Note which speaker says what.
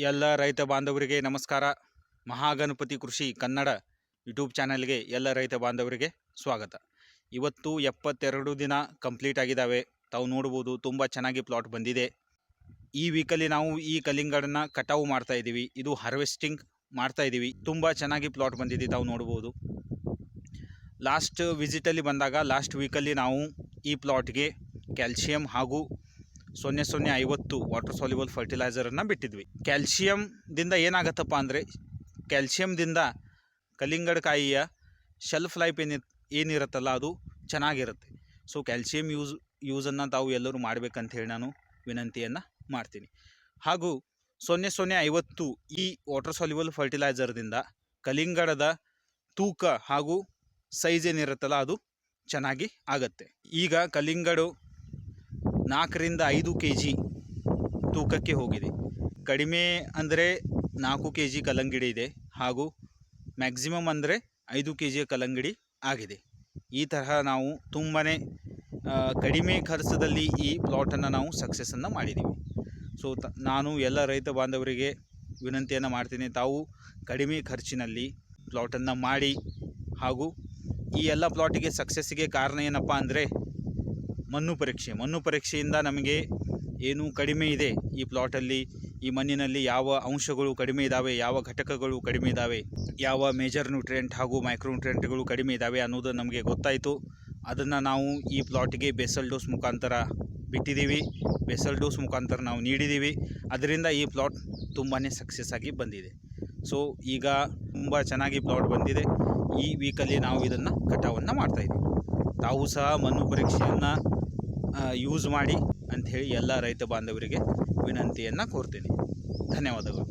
Speaker 1: ಎಲ್ಲ ರೈತ ಬಾಂಧವರಿಗೆ ನಮಸ್ಕಾರ. ಮಹಾಗಣಪತಿ ಕೃಷಿ ಕನ್ನಡ ಯೂಟ್ಯೂಬ್ ಚಾನಲ್ಗೆ ಎಲ್ಲ ರೈತ ಬಾಂಧವರಿಗೆ ಸ್ವಾಗತ. ಇವತ್ತು 72 ದಿನ ಕಂಪ್ಲೀಟ್ ಆಗಿದ್ದಾವೆ. ತಾವು ನೋಡ್ಬೋದು ತುಂಬ ಚೆನ್ನಾಗಿ ಪ್ಲಾಟ್ ಬಂದಿದೆ. ಈ ವೀಕಲ್ಲಿ ನಾವು ಈ ಕಲ್ಲಿಂಗಡನ್ನ ಕಟಾವು ಮಾಡ್ತಾ ಇದ್ದೀವಿ. ಇದು ಹಾರ್ವೆಸ್ಟಿಂಗ್ ಮಾಡ್ತಾ ಇದ್ದೀವಿ. ತುಂಬ ಚೆನ್ನಾಗಿ ಪ್ಲಾಟ್ ಬಂದಿದೆ, ತಾವು ನೋಡ್ಬೋದು. ಲಾಸ್ಟ್ ವಿಸಿಟಲ್ಲಿ ಬಂದಾಗ ಲಾಸ್ಟ್ ವೀಕಲ್ಲಿ ನಾವು ಈ ಪ್ಲಾಟ್ಗೆ ಕ್ಯಾಲ್ಶಿಯಂ ಹಾಗೂ 0050 ವಾಟರ್ ಸಾಲ್ಯುಬಲ್ ಫರ್ಟಿಲೈಸರನ್ನು ಬಿಟ್ಟಿದ್ವಿ. ಕ್ಯಾಲ್ಶಿಯಮ್ದಿಂದ ಏನಾಗತ್ತಪ್ಪ ಅಂದರೆ, ಕ್ಯಾಲ್ಶಿಯಮ್ದಿಂದ ಕಲ್ಲಿಂಗಡ ಕಾಯಿಯ ಶೆಲ್ಫ್ ಲೈಫ್ ಏನಿರುತ್ತಲ್ಲ ಅದು ಚೆನ್ನಾಗಿರುತ್ತೆ. ಸೊ ಕ್ಯಾಲ್ಶಿಯಂ ಯೂಸನ್ನು ತಾವು ಎಲ್ಲರೂ ಮಾಡಬೇಕಂತ ಹೇಳಿ ನಾನು ವಿನಂತಿಯನ್ನು ಮಾಡ್ತೀನಿ. ಹಾಗೂ 0050 ಈ ವಾಟರ್ ಸಾಲ್ಯುಬಲ್ ಫರ್ಟಿಲೈಸರ್ದಿಂದ ಕಲ್ಲಿಂಗಡದ ತೂಕ ಹಾಗೂ ಸೈಜ್ ಏನಿರುತ್ತಲ್ಲ ಅದು ಚೆನ್ನಾಗಿ ಆಗುತ್ತೆ. ಈಗ ಕಲ್ಲಿಂಗಡು 4 ರಿಂದ 5 kg ತೂಕಕ್ಕೆ ಹೋಗಿದೆ. ಕಡಿಮೆ ಅಂದರೆ 4 kg ಕಲ್ಲಂಗಡಿ ಇದೆ, ಹಾಗೂ ಮ್ಯಾಕ್ಸಿಮಮ್ ಅಂದರೆ 5 kg ಕಲ್ಲಂಗಡಿ ಆಗಿದೆ. ಈ ತರಹ ನಾವು ತುಂಬಾ ಕಡಿಮೆ ಖರ್ಚದಲ್ಲಿ ಈ ಪ್ಲಾಟನ್ನು ನಾವು ಸಕ್ಸಸ್ಸನ್ನು ಮಾಡಿದ್ದೀವಿ. ಸೊ ನಾನು ಎಲ್ಲ ರೈತ ಬಾಂಧವರಿಗೆ ವಿನಂತಿಯನ್ನು ಮಾಡ್ತೀನಿ, ತಾವು ಕಡಿಮೆ ಖರ್ಚಿನಲ್ಲಿ ಪ್ಲಾಟನ್ನು ಮಾಡಿ. ಹಾಗೂ ಈ ಎಲ್ಲ ಪ್ಲಾಟಿಗೆ ಸಕ್ಸಸ್ಸಿಗೆ ಕಾರಣ ಏನಪ್ಪ ಅಂದರೆ ಮಣ್ಣು ಪರೀಕ್ಷೆಯಿಂದ ನಮಗೆ ಏನು ಕಡಿಮೆ ಇದೆ ಈ ಪ್ಲಾಟಲ್ಲಿ, ಈ ಮಣ್ಣಿನಲ್ಲಿ ಯಾವ ಅಂಶಗಳು ಕಡಿಮೆ ಇದ್ದಾವೆ, ಯಾವ ಘಟಕಗಳು ಕಡಿಮೆ ಇದ್ದಾವೆ, ಯಾವ ಮೇಜರ್ ನ್ಯೂಟ್ರಿಯೆಂಟ್ ಹಾಗೂ ಮೈಕ್ರೋ ನ್ಯೂಟ್ರಿಯೆಂಟ್ಗಳು ಕಡಿಮೆ ಇದ್ದಾವೆ ಅನ್ನೋದು ನಮಗೆ ಗೊತ್ತಾಯಿತು. ಅದನ್ನು ನಾವು ಈ ಪ್ಲಾಟಿಗೆ ಬೇಸಲ್ ಡೋಸ್ ಮುಖಾಂತರ ಬಿಟ್ಟಿದ್ದೀವಿ, ಬೇಸಲ್ ಡೋಸ್ ಮುಖಾಂತರ ನಾವು ನೀಡಿದ್ದೀವಿ. ಅದರಿಂದ ಈ ಪ್ಲಾಟ್ ತುಂಬಾ ಸಕ್ಸಸ್ ಆಗಿ ಬಂದಿದೆ. ಸೊ ಈಗ ತುಂಬ ಚೆನ್ನಾಗಿ ಪ್ಲಾಟ್ ಬಂದಿದೆ. ಈ ವೀಕಲ್ಲಿ ನಾವು ಇದನ್ನು ಕಟಾವನ್ನು ಮಾಡ್ತಾಯಿದ್ದೀವಿ. ತಾವು ಸಹ ಮಣ್ಣು ಪರೀಕ್ಷೆಯನ್ನು ಯೂಸ್ ಮಾಡಿ ಅಂಥೇಳಿ ಎಲ್ಲ ರೈತ ಬಾಂಧವರಿಗೆ ವಿನಂತಿಯನ್ನು ಕೋರ್ತೀನಿ. ಧನ್ಯವಾದಗಳು.